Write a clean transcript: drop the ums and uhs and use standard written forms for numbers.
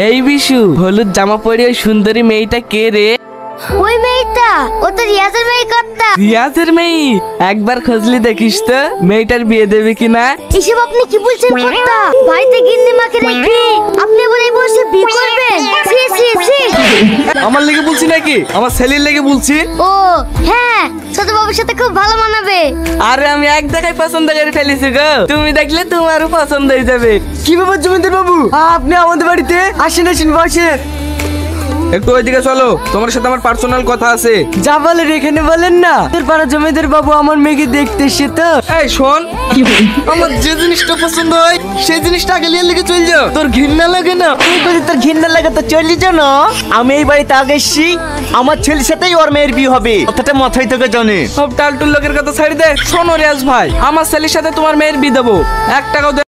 এই বিশু, হলুদ জামা পরে ওই সুন্দরী মেয়েটা কে রে? ওই মেয়েটা, ও তো রিয়াজের মেয়ে কর্তা। রিয়াজের মেয়ে? একবার খোঁজলি দেখিস তো মেয়েটার বিয়ে দেবে কিনা। এসব আপনি কি বলছেন কর্তা? বাড়িতে গিন্নি মাকে রেখে আপনি আবার এই বয়সে বিয়ে করবেন? ছি ছি ছি। আমার লেগে বলছি নাকি, আমার ছেলের লেগে বলছি। ও হ্যাঁ, ছোট বাবুর সাথে খুব ভালো মানাবে। আরে আমি এক দেখায় পছন্দ করে ফেলেছি গো, তুমি দেখলে তোমারও পছন্দ হয়ে যাবে। কি ব্যাপার জমিদার বাবু, আপনি আমাদের বাড়িতে আসেন আসেন বসেন। একটু ওইদিকে চলো, তোমার সাথে আমার পার্সোনাল কথা আছে। যা বলেন এখানে বলেন না। তোর পাড়া জমিদার বাবু আমার মেয়েকে দেখতে এসে তো। এই শোন, আমার যে জিনিসটা পছন্দ হয় সেই জিনিসটা আগে নিয়ে লেগে চল যাও। তোর ঘৃণা লাগে না? তুই যদি তোর ঘৃণা লাগে তো চলি জানো। আমি এই বাড়িতে আগে এসছি, আমার ছেলের সাথেই ওর মেয়ের বিয়ে হবে, কথাটা মাথায় থেকে জানে। সব টালটুল লোকের কথা ছাড়ি দে। শোনো রিয়াজ ভাই, আমার ছেলের সাথে তোমার মেয়ের বিয়ে দেবো, 1 টাকাও